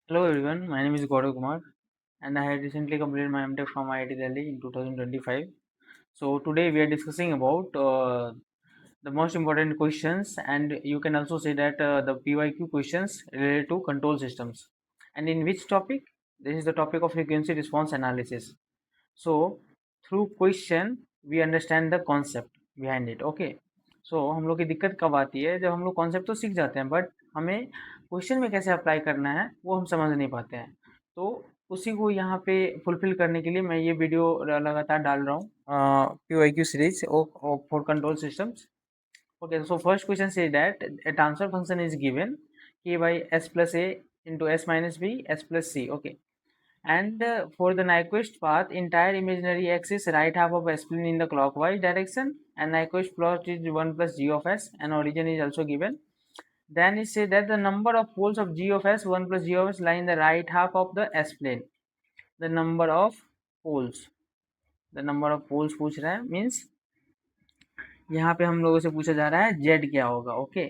Hello everyone, my name is Gaurav Kumar and I had recently completed my MTech from IIT Delhi in 2025. So today we are discussing about the most important questions, and you can also say that the PYQ questions related to control systems. And in which topic? This is the topic of frequency response analysis. So through question we understand the concept behind it. Okay. So हम लोग की दिक्कत कब आती है, जब हम लोग कॉन्सेप्ट तो सीख जाते हैं बट हमें क्वेश्चन में कैसे अप्लाई करना है वो हम समझ नहीं पाते हैं। तो उसी को यहाँ पे फुलफिल करने के लिए मैं ये वीडियो लगातार डाल रहा हूँ PYQ series for control systems. Okay, so first question says that a transfer function is given k by s plus a into s minus b s plus c. Okay, and for the Nyquist path, entire imaginary axis right half of a spline in the clockwise direction, and Nyquist plot is 1 plus g of s, and origin is also given. Then it says that the number of poles of g of s 1 plus g of s lie in the right half of the s plane. The number of poles, पूछ रहा है, means यहाँ पे हम लोगों से पूछा जा रहा है z क्या होगा। ओके,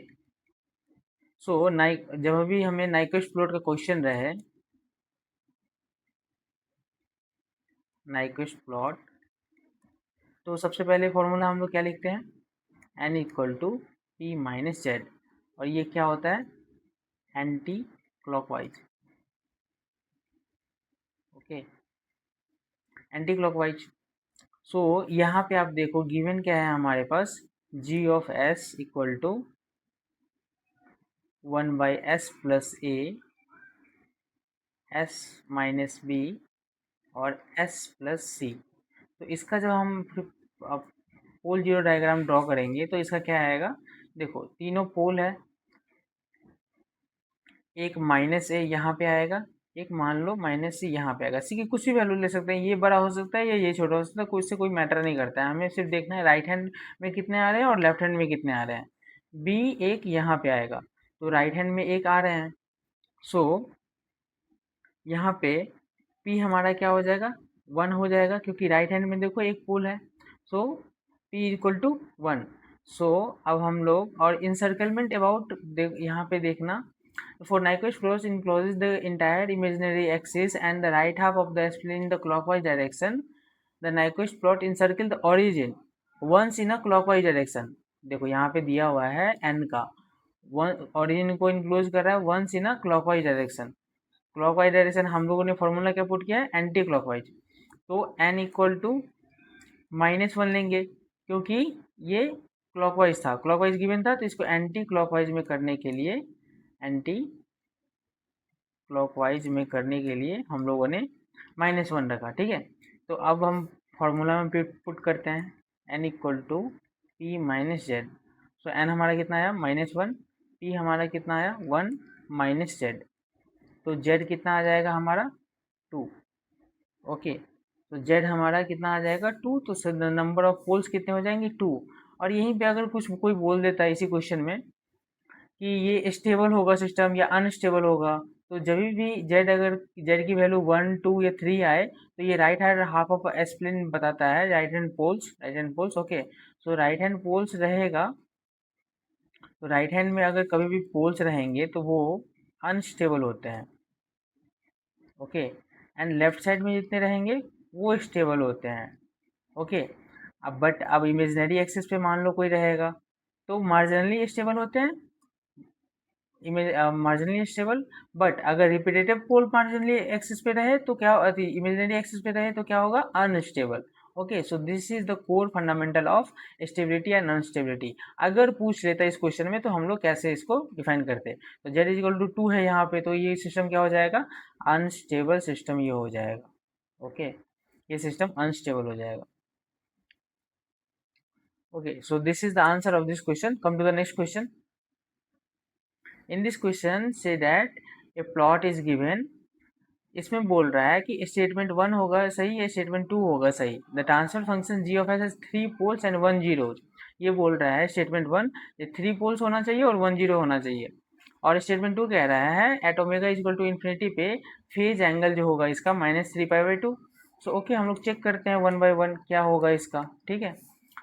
सो जब भी हमें नाइक्विस्ट प्लॉट का क्वेश्चन रहे, नाइक्विस्ट प्लॉट, तो सबसे पहले फॉर्मूला हम लोग क्या लिखते हैं, n equal to P minus Z, और ये क्या होता है, anti clockwise. Okay, anti clockwise. So यहाँ पे आप देखो गिवन क्या है हमारे पास, g of s equal to 1 by S plus A, S minus B और s प्लस सी। तो इसका जब हम पोल जीरो डायग्राम ड्रॉ करेंगे तो इसका क्या आएगा, देखो तीनों पोल है, एक माइनस ए यहाँ पे आएगा, एक मान लो माइनस सी यहाँ पे आएगा। सी की कुछ भी वैल्यू ले सकते हैं, ये बड़ा हो सकता है या ये छोटा हो सकता है, कुछ से कोई मैटर नहीं करता है, हमें सिर्फ देखना है राइट हैंड में कितने आ रहे हैं और लेफ्ट हैंड में कितने आ रहे हैं। बी एक यहाँ पे आएगा, तो राइट हैंड में एक आ रहे हैं, सो यहाँ पे पी हमारा क्या हो जाएगा, 1 हो जाएगा, क्योंकि राइट हैंड में देखो एक पोल है, सो पी इक्वल टू 1। सो अब हम लोग और इनसर्कलमेंट अबाउट यहाँ पे देखना, for Nyquist flows encloses the entire imaginary axis and the right half of the spline in the clockwise direction. The Nyquist plot encircle the origin once in a clockwise direction. देखो यहाँ पे दिया हुआ है n का, origin को enclose कर रहा है once in a clockwise direction. Clockwise direction हम लोगों ने फॉर्मूला क्या पुट किया है, एंटी क्लॉकवाइज। तो n इक्वल टू -1 लेंगे, क्योंकि ये क्लॉकवाइज था, क्लॉकवाइज गिवन था, तो इसको एंटी क्लॉकवाइज में करने के लिए, एंटी क्लॉकवाइज में करने के लिए हम लोगों ने -1 रखा। ठीक है, तो अब हम फॉर्मूला में पुट करते हैं, n equal to P minus Z. So n हमारा कितना आया, -1, p हमारा कितना आया, 1 माइनस जेड, तो z कितना आ जाएगा हमारा, 2। ओके, तो z हमारा कितना आ जाएगा, 2, तो नंबर ऑफ पोल्स कितने हो जाएंगे, 2। और यहीं पे अगर कुछ कोई बोल देता है इसी क्वेश्चन में कि ये स्टेबल होगा सिस्टम या अनस्टेबल होगा, तो जब भी z अगर z की वैल्यू 1 2 या 3 आए, तो ये राइट हैंड हाफ ऑफ एस्प्लिन बताता है, राइट हैंड पोल्स। ओके, सो राइट हैंड पोल्स रहेगा, तो राइट हैंड में अगर कभी भी पोल्स रहेंगे तो वो अनस्टेबल होते हैं। ओके, एंड लेफ्ट साइड में जितने रहेंगे वो स्टेबल होते हैं। ओके, अब इमेजिनरी एक्सिस पे मान लो कोई रहेगा तो मार्जिनली स्टेबल होते हैं, मार्जिनली स्टेबल। बट अगर रिपीटेटिव पोल मार्जिनली एक्सिस पे रहे तो क्या, इमेजिनरी एक्सिस पे रहे तो क्या होगा, unstable. Okay, so this is the core fundamental of stability and unstability. अगर पूछ लेता है इस क्वेश्चन में तो हम लोग कैसे इसको डिफाइन करते हैं, तो जेड इज इक्वल टू 2 है यहाँ पे, तो ये सिस्टम क्या हो जाएगा, अनस्टेबल सिस्टम ये हो जाएगा। ओके, ये सिस्टम अनस्टेबल हो जाएगा। Okay, so this is the answer of this question. Come to the next question. In this question say that a plot is given, इसमें बोल रहा है कि स्टेटमेंट 1 होगा सही या स्टेटमेंट 2 होगा सही। The transfer function G of S has 3 poles and 1 zeros. ये बोल रहा है स्टेटमेंट 1 ये 3 पोल्स होना चाहिए और 1 जीरो होना चाहिए, और स्टेटमेंट 2 कह रहा है at omega is equal to infinity पे फेज एंगल जो होगा इसका -3π/2। सो ओके, हम लोग चेक करते हैं 1/1 क्या होगा इसका। ठीक है,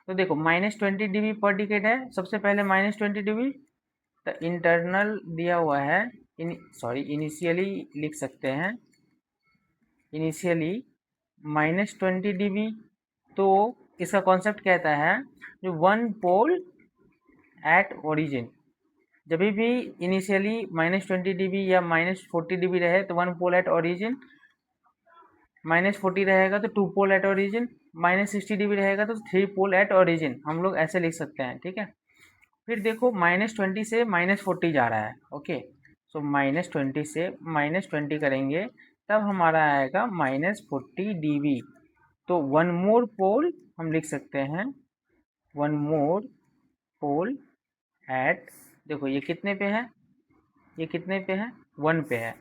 तो देखो -20 dB पर डिकेड है, सबसे पहले -20 dB, तो इंटरनल दिया हुआ है इनिशियली लिख सकते हैं, इनिशियली -20 dB। तो इसका कॉन्सेप्ट कहता है जो वन पोल एट ओरिजिन, जब भी इनिशियली -20 dB या -40 dB रहे तो वन पोल एट ओरिजिन, -40 रहेगा तो two pole at origin, -60 dB रहेगा तो थ्री पोल एट ओरिजिन, हम लोग ऐसे लिख सकते हैं, ठीक है। फिर देखो -20 से -40 जा रहा है, ओके। सो -20 से -20 करेंगे तब हमारा आएगा -40 dB। तो वन मोर पोल हम लिख सकते हैं, वन मोर पोल एट, देखो ये कितने पे है, ये कितने पे है, 1 पे है,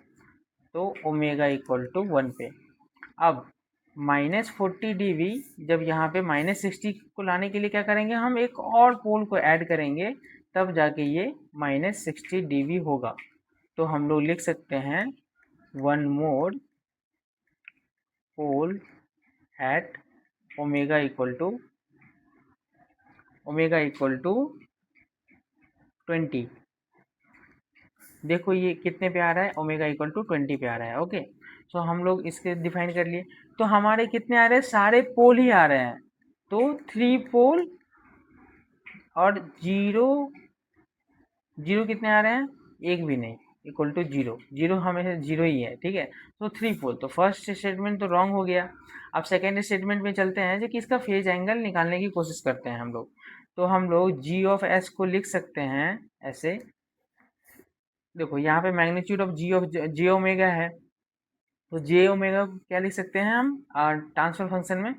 तो ओमेगा इक्वल टू 1 पे। अब -40 dB जब यहाँ पे -60 को लाने के लिए क्या करेंगे, हम एक और पोल को ऐड करेंगे, तब जाके ये -60 dB होगा। तो हम लोग लिख सकते हैं one more pole at omega equal to 20। देखो ये कितने पे आ रहा है, ओमेगा इक्वल टू 20 पे आ रहा है, ओके। सो हम लोग इसके डिफाइन कर लिए। तो हमारे कितने आ रहे हैं, सारे पोल ही आ रहे हैं, तो 3 पोल और जीरो कितने आ रहे हैं, एक भी नहीं, इक्वल टू जीरो हमेशा जीरो ही है, ठीक है। तो 3 पोल, तो फर्स्ट स्टेटमेंट तो रॉन्ग हो गया। अब सेकेंड स्टेटमेंट में चलते हैं जो कि इसका फेज एंगल निकालने की कोशिश करते हैं हम लोग। तो हम लोग जी ऑफ एस को लिख सकते हैं ऐसे, देखो यहाँ पे मैग्नीट्यूड ऑफ जे ओमेगा है, तो जे ओमेगा को क्या लिख सकते हैं हम ट्रांसफर फंक्शन में,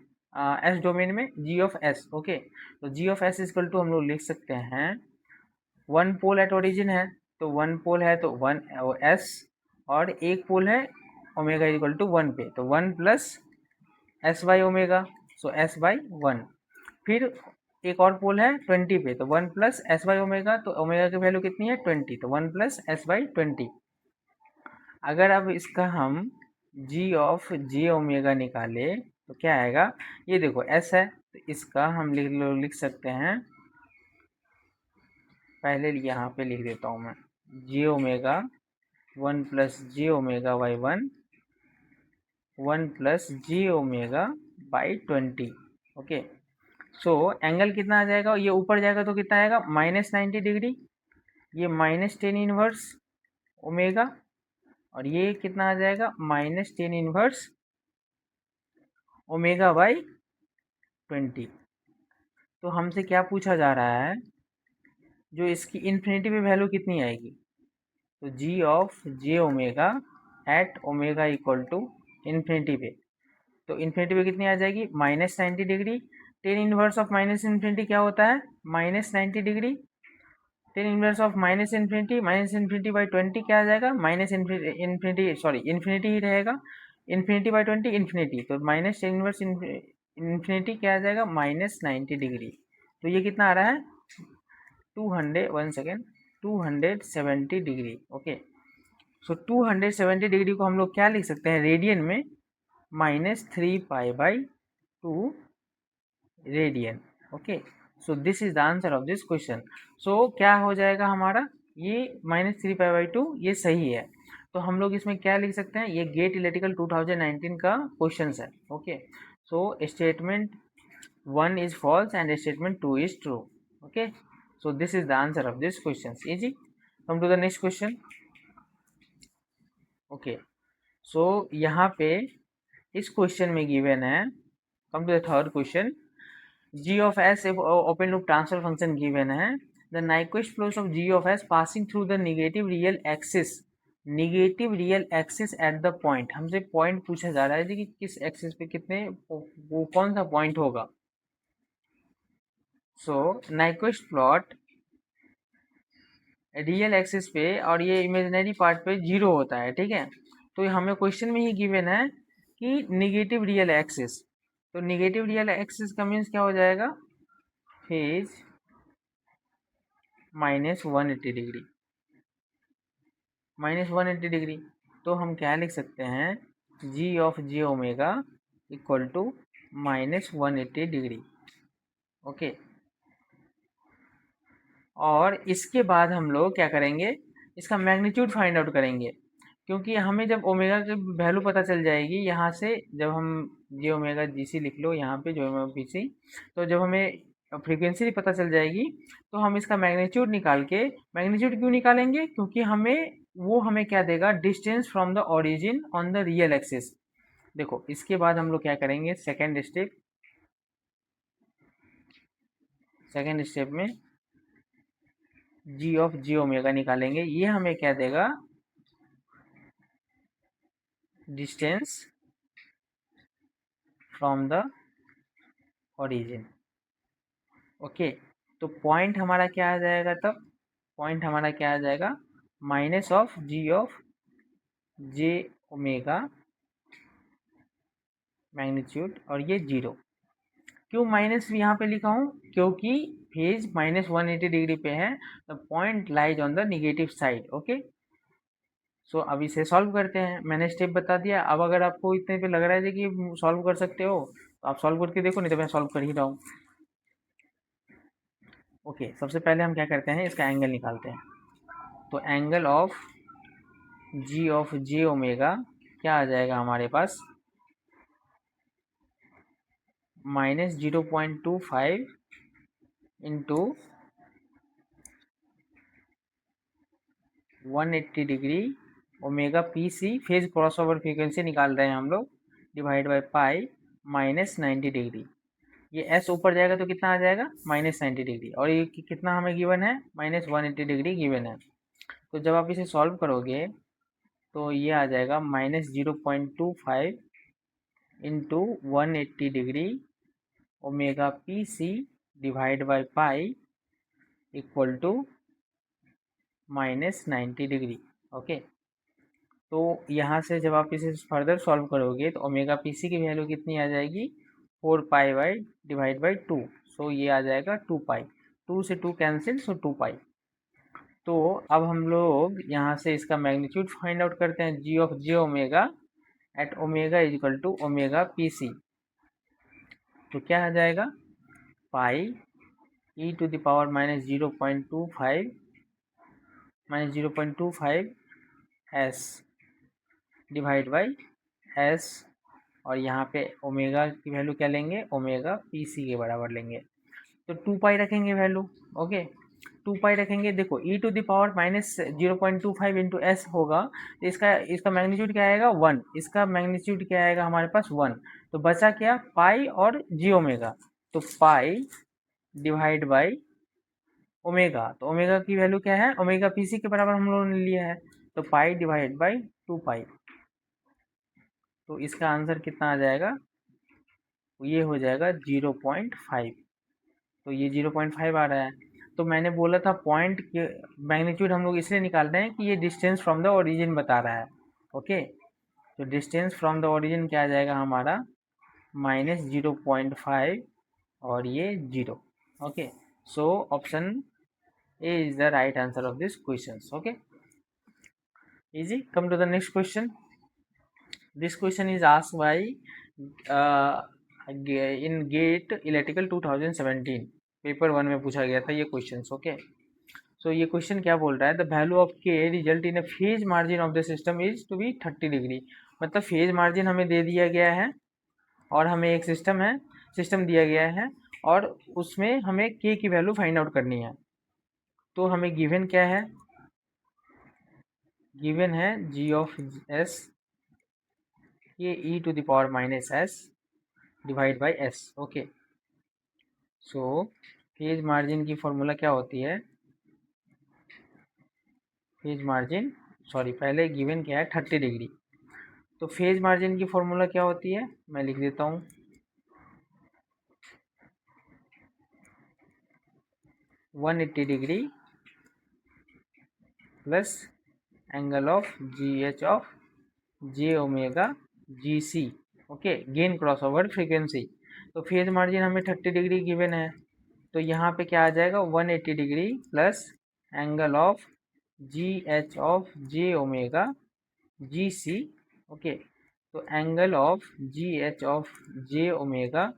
एस डोमेन में जी ऑफ एस, ओके। तो G of S equal to हम लोग लिख सकते हैं, वन पोल एट ओरिजिन है तो वन पोल है तो 1 एस, और एक पोल है ओमेगा इक्वल टू 1 पे, तो 1 plus S by omega, so S by 1। फिर एक और पोल है 20 पे, तो 1 प्लस एस बाई ओमेगा, तो ओमेगा की वैल्यू कितनी है 20, तो 1 प्लस एस बाई 20। अगर अब इसका हम जी ऑफ जे ओमेगा निकाले तो क्या आएगा, ये देखो एस है तो इसका हम लिख सकते हैं, पहले यहाँ पे लिख देता हूँ मैं, J omega 1 plus J omega by 1 plus J omega by 20, okay. So angle कितना आ जाएगा, ये ऊपर जाएगा तो कितना आएगा -90 डिग्री, ये -10 इनवर्स ओमेगा, और ये कितना आ जाएगा -10 इनवर्स ओमेगा बाई 20। तो हमसे क्या पूछा जा रहा है, जो इसकी इन्फिनिटी पे वैल्यू कितनी आएगी, तो G of J omega at omega equal to infinity पे, तो इन्फिनिटी पे कितनी आ जाएगी -90 degree. 10 inverse of minus infinity क्या होता है, -90 degree. 10 inverse of minus infinity by 20 क्या आ जाएगा, इन्फिनिटी ही रहेगा, इन्फिनिटी बाई 20 इन्फिनिटी, तो -10 इनवर्स इन्फिनिटी क्या आ जाएगा -90 डिग्री। तो ये कितना आ रहा है 270 डिग्री, ओके। सो 270 डिग्री को हम लोग क्या लिख सकते हैं रेडियन में, -3π/2 radian, okay. So this is the answer of this question. सो क्या हो जाएगा हमारा, ये -3π/2 ये सही है। तो हम लोग इसमें क्या लिख सकते हैं, ये गेट इलेक्ट्रिकल 2019 का क्वेश्चन है, okay. So statement 1 is false and statement 2 is true, okay. So this is the answer of this question, easy. Come to the next question, okay. So यहाँ पे इस क्वेश्चन में गिवन है, come to the third question, g of s open loop transfer function given है, the Nyquist flows of g of s passing through the negative real axis at the point, हमसे point पूछा जा रहा है कि किस axis पे कितने वो कौन सा पॉइंट होगा। सो नाइक्विस्ट प्लॉट रियल एक्सिस पे और ये इमेजिनरी पार्ट पे 0 होता है, ठीक है। तो हमें क्वेश्चन में ही गिवन है कि निगेटिव रियल एक्सिस, तो निगेटिव रियल एक्सिस का मीन्स क्या हो जाएगा, फेज -180 डिग्री, -180 डिग्री। तो हम क्या लिख सकते हैं, G of J omega equal to -180 degree, okay. और इसके बाद हम लोग क्या करेंगे, इसका मैग्नीट्यूड फाइंड आउट करेंगे, क्योंकि हमें जब ओमेगा की वैल्यू पता चल जाएगी यहाँ से, जब हम जे ओमेगा जी सी लिख लो यहाँ पे, जो ओमेगा पी सी, तो जब हमें फ्रीक्वेंसी पता चल जाएगी तो हम इसका मैग्नीट्यूड निकाल के, मैग्नीट्यूड क्यों निकालेंगे, क्योंकि हमें क्या देगा, distance from the origin on the real axis. देखो इसके बाद हम लोग क्या करेंगे, सेकेंड स्टेप में जी ऑफ जी ओमेगा निकालेंगे। ये हमें क्या देगा, distance from the origin. Okay, तो पॉइंट हमारा क्या आ जाएगा, तब पॉइंट हमारा क्या आ जाएगा, minus of J omega magnitude, और ये जीरो। क्यों माइनस यहाँ पे लिखा हूँ, क्योंकि फेज -180 डिग्री पे है, तो point lies on the negative side. Okay, so अब इसे सॉल्व करते हैं। मैंने स्टेप बता दिया। अब अगर आपको इतने पे लग रहा है कि सॉल्व कर सकते हो तो आप सॉल्व करके देखो, नहीं तो मैं सॉल्व कर ही रहा हूँ। ओके, सबसे पहले हम क्या करते हैं, इसका एंगल निकालते हैं। तो एंगल ऑफ जे ओमेगा क्या आ जाएगा हमारे पास, -0.25 into 180 degree omega P C, phase cross over frequency निकाल रहे हैं हम लोग, डिवाइड बाई पाई -90 डिग्री। ये एस ऊपर जाएगा तो कितना आ जाएगा, -90 डिग्री, और ये कितना हमें गिवन है, -180 डिग्री गिवन है। तो जब आप इसे सॉल्व करोगे तो ये आ जाएगा -0.25 into 180 degree omega P C divide by pi equal to -90 degree. Okay, तो यहाँ से जब आप इसे फर्दर सॉल्व करोगे तो ओमेगा पी सी की वैल्यू कितनी आ जाएगी, 4 पाई बाई डिवाइड बाई 2। सो ये आ जाएगा 2 पाई, 2 से 2 कैंसिल, सो 2 पाई। तो अब हम लोग यहाँ से इसका मैग्नीट्यूड फाइंड आउट करते हैं, G of J omega at omega is equal to omega P C. तो क्या आ जाएगा, pi e⁻ -0.25 S divide by S, और यहाँ पे ओमेगा की वैल्यू क्या लेंगे, ओमेगा पी सी के बराबर लेंगे, तो 2 पाई रखेंगे वैल्यू। ओके, 2 पाई रखेंगे। देखो e⁻ -0.25 इंटू एस होगा, तो इसका मैग्नीट्यूड क्या आएगा, 1। इसका मैग्नीट्यूड क्या आएगा हमारे पास, 1। तो बचा क्या, पाई और जी ओमेगा, तो पाई डिवाइड बाई ओमेगा, तो ओमेगा की वैल्यू क्या है, ओमेगा पी सी के बराबर हम लोगों ने लिया है, तो पाई डिवाइड बाई 2 पाई। तो इसका आंसर कितना आ जाएगा, ये हो जाएगा 0.5। तो ये 0.5 आ रहा है। तो मैंने बोला था पॉइंट के मैग्नीट्यूड हम लोग इसलिए निकाल रहे हैं कि ये डिस्टेंस फ्रॉम द ओरिजिन बता रहा है। ओके, तो डिस्टेंस फ्रॉम द ओरिजिन क्या आ जाएगा हमारा, -0.5 और ये 0। Okay, so option A is the right answer of this question. Okay, easy. Come to the next question. This question is asked by in GATE Electrical 2017, paper 1 में पूछा गया था ये क्वेश्चन। ओके, सो ये क्वेश्चन क्या बोल रहा है, the value of K result in a phase margin of the system is to be 30 degree. मतलब फेज मार्जिन हमें दे दिया गया है, और हमें एक सिस्टम दिया गया है, और उसमें हमें के की वैल्यू फाइंड आउट करनी है। तो हमें गिवन क्या है, गिवन है जी ऑफ एस, ये e⁻ -s divide by S. Okay, so phase margin की फॉर्मूला क्या होती है, फेज मार्जिन, सॉरी पहले गिवन क्या है 30 डिग्री, तो फेज मार्जिन की फॉर्मूला क्या होती है, मैं लिख देता हूँ, 180 degree plus angle of G H of J omega G C. Okay, gain cross over frequency. तो फेज मार्जिन हमें 30 डिग्री गिवन है, तो यहाँ पे क्या आ जाएगा, 180 degree plus angle of G H of J omega G C. Okay, तो angle of G H of J omega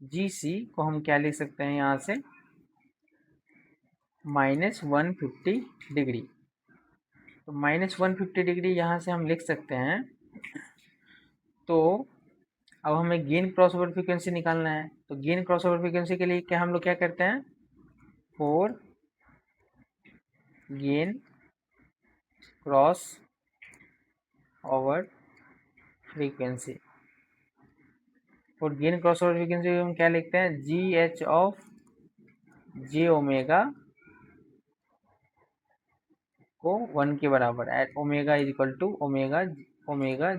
G C को हम क्या लिख सकते हैं यहाँ से, -150 डिग्री। तो -150 डिग्री यहाँ से हम लिख सकते हैं। तो अब हमें गेन क्रॉसओवर फ्रीक्वेंसी निकालना है। तो गेन क्रॉसओवर फ्रीक्वेंसी के लिए क्या हम लोग क्या करते हैं, 4 गेन क्रॉस ओवर फ्रीक्वेंसी। और गेन क्रॉस ओवर फ्रीक्वेंसी हम क्या लिखते हैं, GH ऑफ J ओमेगा को 1 के बराबर, at omega is equal to omega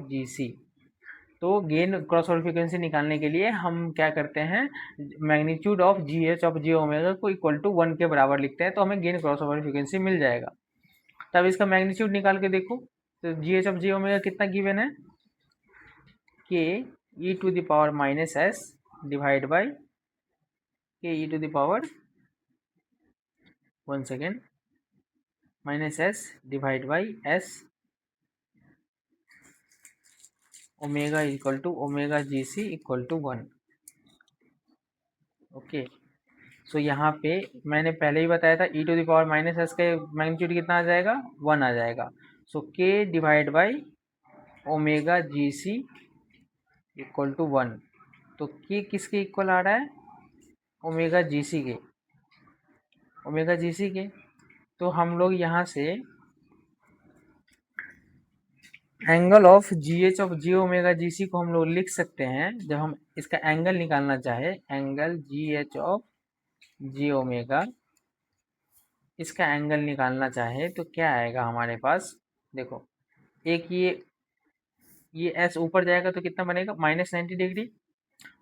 GC। तो गेन क्रॉस ओवर फ्रीक्वेंसी निकालने के लिए हम क्या करते हैं, magnitude of GH of J omega को इक्वल टू 1 के बराबर लिखते हैं, तो हमें गेन क्रॉस ओवर फ्रीक्वेंसी मिल जाएगा। तब इसका मैग्नीट्यूड निकाल के देखो, तो GH ऑफ J ओमेगा कितना गिवन है, K e to the power minus S divide by K e to the power, 1 second, minus S divide by S omega equal to omega GC equal to 1। Okay, so यहाँ पे मैंने पहले ही बताया था e to the power minus S का magnitude कितना आ जाएगा, 1 आ जाएगा। So k divide by omega GC equal to 1। तो k किसके इक्वल आ रहा है, ओमेगा GC के, ओमेगा GC के। तो हम लोग यहाँ से angle of GH of J omega GC को हम लोग लिख सकते हैं, जब हम इसका एंगल निकालना चाहे, angle GH of J omega, इसका एंगल निकालना चाहे तो क्या आएगा हमारे पास, देखो एक ये S ऊपर जाएगा तो कितना बनेगा, -90 डिग्री।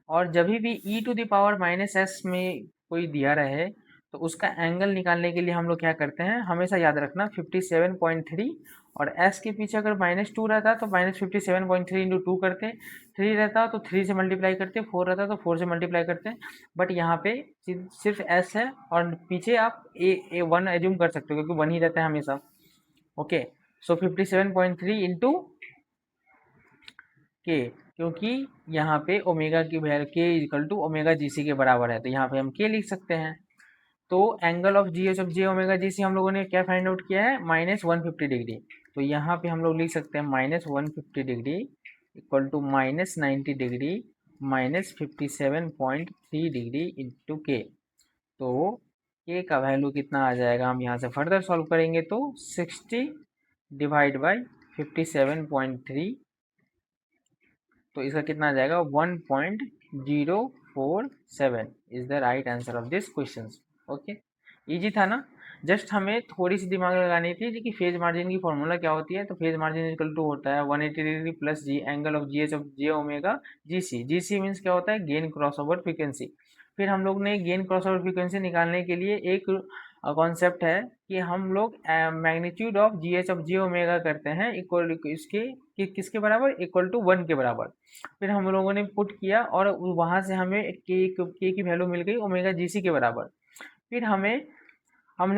और जब भी e to the power minus S में कोई दिया रहे तो उसका एंगल निकालने के लिए हम लोग क्या करते हैं, हमेशा याद रखना 57.3, और s के पीछे अगर -2 रहता तो -57.3 इंटू 2 करते, 3 रहता तो 3 से मल्टीप्लाई करते, 4 रहता तो 4 से मल्टीप्लाई करते। बट यहाँ पे सिर्फ s है और पीछे आप ए 1 एज्यूम कर सकते हो क्योंकि 1 ही रहता है हमेशा। ओके, सो 57.3 इंटू के, क्योंकि यहाँ पे ओमेगा की वैल्यू के इक्वल टू ओमेगा GC के बराबर है, तो यहाँ पे हम के लिख सकते हैं। तो angle of GH of J omega GC हम लोगों ने क्या फाइंड आउट किया है, -150 डिग्री। तो यहाँ पे हम लोग लिख सकते हैं -150 degree equal to -90 degree -57.3 degree into K. तो के का वैल्यू कितना आ जाएगा, हम यहाँ से फर्दर सॉल्व करेंगे तो 60 डिवाइड बाई 57.3, तो इसका कितना आ जाएगा, 1.047 is the right answer of this question. Okay, easy था ना। जस्ट हमें थोड़ी सी दिमाग लगानी थी कि फेज मार्जिन की फॉर्मूला क्या होती है। तो फेज मार्जिन इक्वल टू होता है 180 degree plus G angle of GH of J omega GC। GC means क्या होता है, गेन क्रॉस ओवर फ्रीक्वेंसी। फिर हम लोग ने गेन क्रॉस ओवर फ्रीक्वेंसी निकालने के लिए एक कॉन्सेप्ट है कि हम लोग magnitude of GH of J omega करते हैं इक्वल इसके किसके बराबर, इक्वल टू 1 के बराबर। फिर हम लोगों ने पुट किया और वहाँ से हमें के की वैल्यू मिल गई ओमेगा GC के बराबर। फिर हमने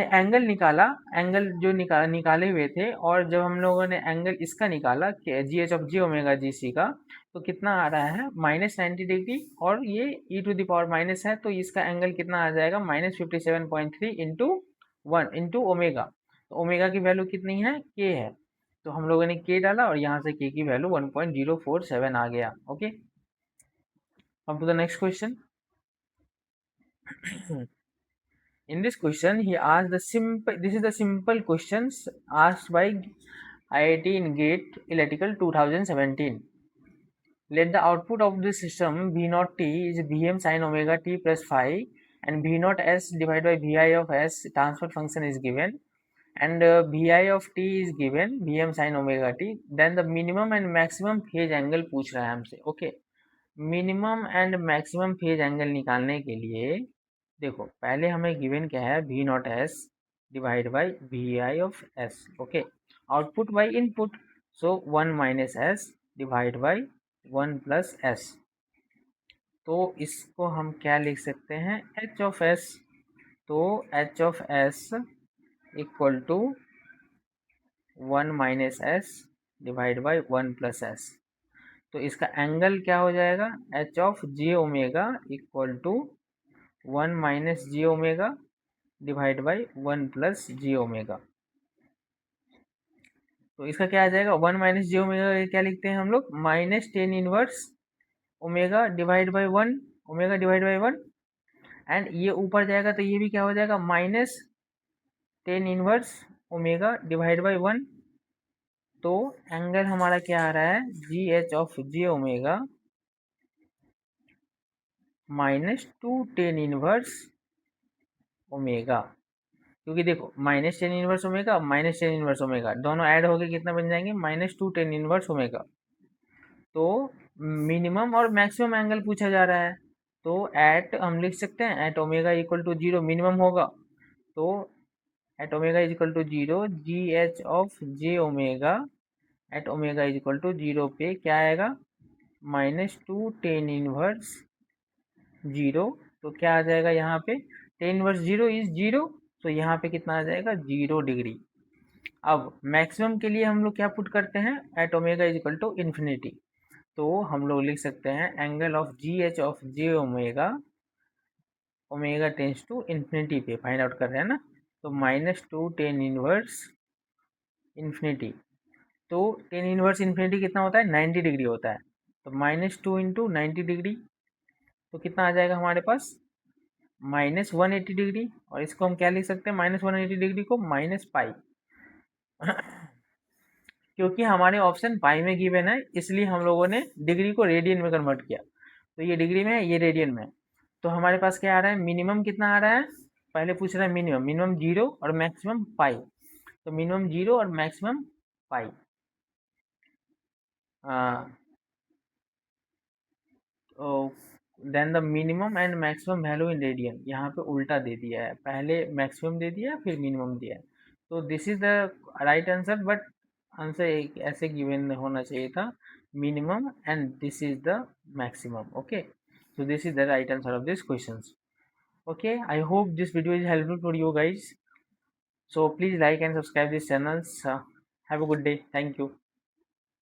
एंगल निकाला, एंगल जो निकाले हुए थे, और जब हम लोगों ने एंगल इसका निकाला GH of J omega GC का, तो कितना आ रहा है, -90 डिग्री, और ये e to the power minus है तो इसका एंगल कितना आ जाएगा, -57.3 इंटू 1 इंटू ओमेगा। तो ओमेगा की वैल्यू कितनी है, k है, तो हम लोगों ने k डाला और यहाँ से k की वैल्यू 1.047 आ गया। ओके, अब to the next question. In this question, he asked the simple. This is the simple questions asked by IIT in GATE Electrical 2017. Let the output of the system V naught t is Vm sin omega t plus phi, and V naught s divided by Vi of s transfer function is given, and Vi of t is given Vm sin omega t. Then the minimum and maximum phase angle पूछ रहा है हमसे। Okay, minimum and maximum phase angle निकालने के लिए देखो, पहले हमें गिवन क्या है, V not S divide by Vi of S. Okay, output by input, so 1 minus S divide by 1 plus S. तो इसको हम क्या लिख सकते हैं, H ऑफ एस। तो H of S equal to 1 minus S divide by 1 plus S. तो इसका एंगल क्या हो जाएगा, H of J omega equal to 1 minus J omega divide by 1 plus J omega. तो इसका क्या आ जाएगा, 1 माइनस जे ओमेगा क्या लिखते हैं हम लोग, minus tan inverse omega divide by 1, omega divide by 1, and ये ऊपर जाएगा तो ये भी क्या हो जाएगा, minus tan inverse omega divide by 1। तो एंगल हमारा क्या आ रहा है, जी H of J omega minus two ten inverse omega, क्योंकि देखो minus tan inverse omega minus tan inverse omega दोनों ऐड होके कितना बन जाएंगे, minus two ten inverse omega. तो मिनिमम और मैक्सिमम एंगल पूछा जा रहा है, तो एट हम लिख सकते हैं at omega equal to zero minimum होगा, तो at omega is equal to zero G H of J omega at omega is equal to zero पे क्या आएगा, minus two ten inverse zero. तो क्या आ जाएगा यहाँ पे, ten inverse zero is zero, तो यहाँ पे कितना आ जाएगा, 0 डिग्री। अब मैक्सिमम के लिए हम लोग क्या पुट करते हैं, at omega is equal to infinity, तो हम लोग लिख सकते हैं angle of G H of J omega, omega tends to infinity पे फाइंड आउट कर रहे हैं ना, तो minus two ten inverse infinity. तो टेन इनवर्स इन्फिनिटी कितना होता है, 90 डिग्री होता है, तो माइनस टू इंटू 90 डिग्री, तो कितना आ जाएगा हमारे पास, माइनस 180 डिग्री। और इसको हम क्या लिख सकते हैं, माइनस 180 डिग्री को माइनस पाई क्योंकि हमारे ऑप्शन पाई में गिवन है, इसलिए हम लोगों ने डिग्री को रेडियन में कन्वर्ट किया, तो ये डिग्री में है, ये रेडियन में है। तो हमारे पास क्या आ रहा है, मिनिमम कितना आ रहा है, पहले पूछ रहा है मिनिमम, मिनिमम जीरो और मैक्सिमम पाई, तो मिनिमम जीरो और maximum pi. Then the minimum and maximum value in radian, यहाँ पे उल्टा दे दिया है, पहले मैक्सिमम दे दिया फिर मिनिमम दिया है, तो this is the right answer, but answer ऐसे गिवन होना चाहिए था, minimum and this is the maximum. Okay, so this is the right answer of these questions. Okay, I hope this video is helpful for you guys, so please like and subscribe this channel. Have a good day. Thank you.